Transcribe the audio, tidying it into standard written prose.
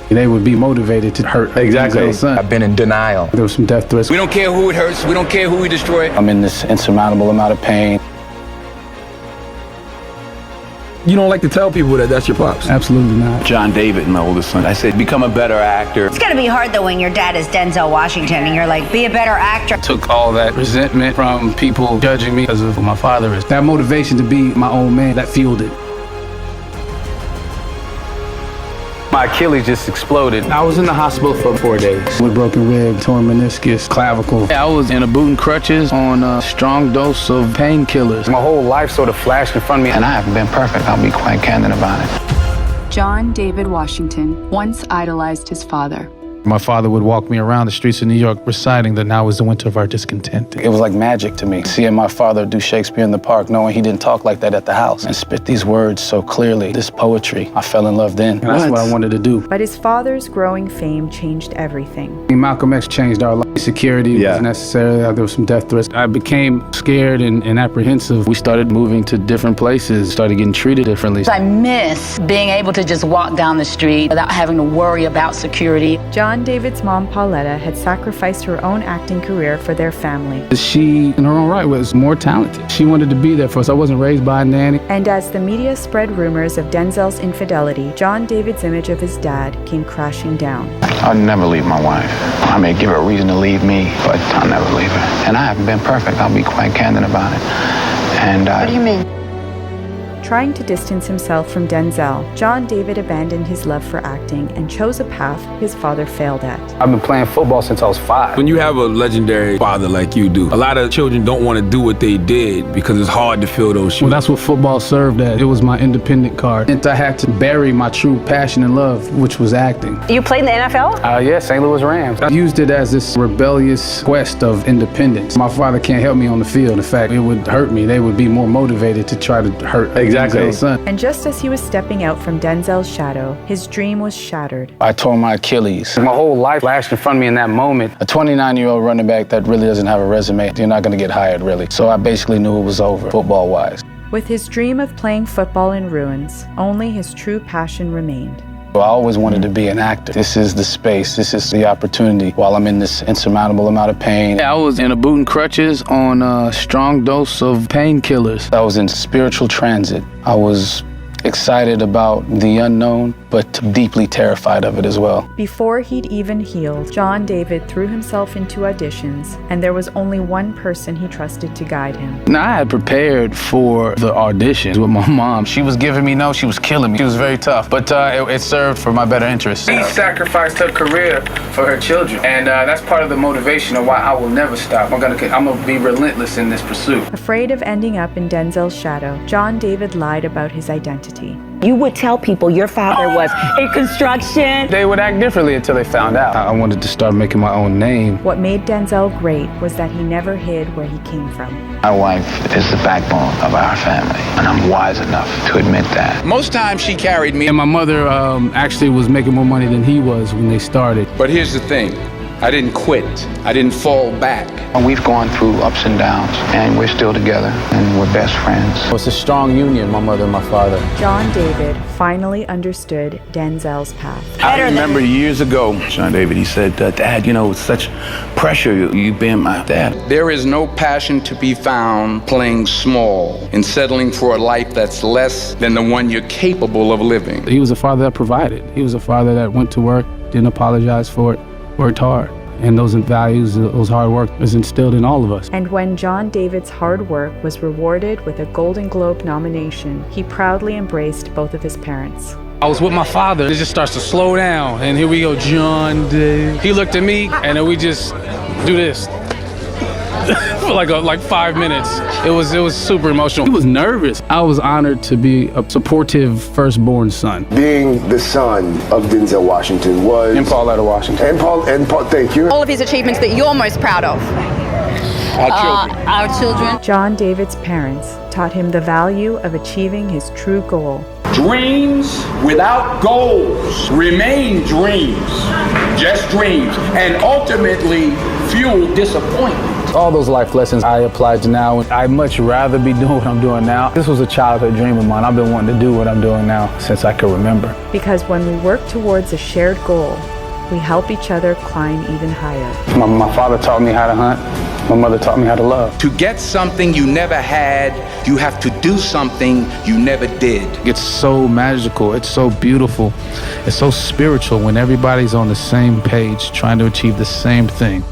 They would be motivated to hurt Denzel's son. I've been in denial. There was some death threats. We don't care who it hurts. We don't care who we destroy. I'm in this insurmountable amount of pain. You don't like to tell people that that's your pops? Absolutely not. John David, my oldest son, I said, become a better actor. It's gotta be hard though when your dad is Denzel Washington and you're like, be a better actor. Took all that resentment from people judging me because of who my father is. That motivation to be my own man, that fueled it. My Achilles just exploded. I was in the hospital for 4 days with broken rib, torn meniscus, clavicle. I was in a boot and crutches on a strong dose of painkillers. My whole life sort of flashed in front of me, and I haven't been perfect. I'll be quite candid about it. John David Washington once idolized his father. My father would walk me around the streets of New York reciting that now is the winter of our discontent. It was like magic to me, seeing my father do Shakespeare in the Park, knowing he didn't talk like that at the house, and spit these words so clearly, this poetry. I fell in love then, and that's what I wanted to do. But his father's growing fame changed everything. Malcolm X changed our life. Security was necessary. There were some death threats. I became scared and apprehensive. We started moving to different places, started getting treated differently. I miss being able to just walk down the street without having to worry about security. John David's mom, Pauletta, had sacrificed her own acting career for their family. She, in her own right, was more talented. She wanted to be there for us. I wasn't raised by a nanny. And as the media spread rumors of Denzel's infidelity, John David's image of his dad came crashing down. I'll never leave my wife. I may give her a reason to leave me, but I'll never leave her. And I haven't been perfect. I'll be quite candid about it. And What do you mean? Trying to distance himself from Denzel, John David abandoned his love for acting and chose a path his father failed at. I've been playing football since I was 5. When you have a legendary father like you do, a lot of children don't want to do what they did because it's hard to fill those shoes. Well, that's what football served as. It was my independent card. And I had to bury my true passion and love, which was acting. You played in the NFL? Yeah, St. Louis Rams. I used it as this rebellious quest of independence. My father can't help me on the field. In fact, it would hurt me. They would be more motivated to try to hurt Denzel's son. And just as he was stepping out from Denzel's shadow, his dream was shattered. I tore my Achilles. My whole life flashed in front of me in that moment. A 29-year-old running back that really doesn't have a resume, you're not going to get hired, really. So I basically knew it was over, football-wise. With his dream of playing football in ruins, only his true passion remained. I always wanted to be an actor. This is the space, this is the opportunity while I'm in this insurmountable amount of pain. I was in a boot and crutches on a strong dose of painkillers. I was in spiritual transit. I was excited about the unknown, but deeply terrified of it as well. Before he'd even healed, John David threw himself into auditions, and there was only one person he trusted to guide him. Now, I had prepared for the auditions with my mom. She was giving me no, she was killing me. She was very tough, but it served for my better interest. She sacrificed her career for her children, and that's part of the motivation of why I will never stop. I'm gonna be relentless in this pursuit. Afraid of ending up in Denzel's shadow, John David lied about his identity. You would tell people your father was in construction. They would act differently until they found out. I wanted to start making my own name. What made Denzel great was that he never hid where he came from. my wife is the backbone of our family, and I'm wise enough to admit that. Most times she carried me. And my mother actually was making more money than he was when they started. But here's the thing. I didn't quit. I didn't fall back. And we've gone through ups and downs, and we're still together, and we're best friends. It's a strong union, my mother and my father. John David finally understood Denzel's path. I remember years ago, John David, he said, Dad, you know, it's such pressure, you being my dad. There is no passion to be found playing small and settling for a life that's less than the one you're capable of living. He was a father that provided. He was a father that went to work, didn't apologize for it, worked hard. And those values, those hard work is instilled in all of us. And when John David's hard work was rewarded with a Golden Globe nomination, he proudly embraced both of his parents. I was with my father. It just starts to slow down. And here we go, John David. He looked at me, and then we just do this. For like 5 minutes. It was super emotional. He was nervous. I was honored to be a supportive firstborn son. Being the son of Denzel Washington was... And Pauletta Washington. And Paul, thank you. All of his achievements that you're most proud of. Our children. John David's parents taught him the value of achieving his true goal. Dreams without goals remain dreams, just dreams, and ultimately fuel disappointment. All those life lessons I apply to now. I'd much rather be doing what I'm doing now. This was a childhood dream of mine. I've been wanting to do what I'm doing now since I can remember. Because when we work towards a shared goal, we help each other climb even higher. My father taught me how to hunt. My mother taught me how to love. To get something you never had, you have to do something you never did. It's so magical. It's so beautiful. It's so spiritual when everybody's on the same page trying to achieve the same thing.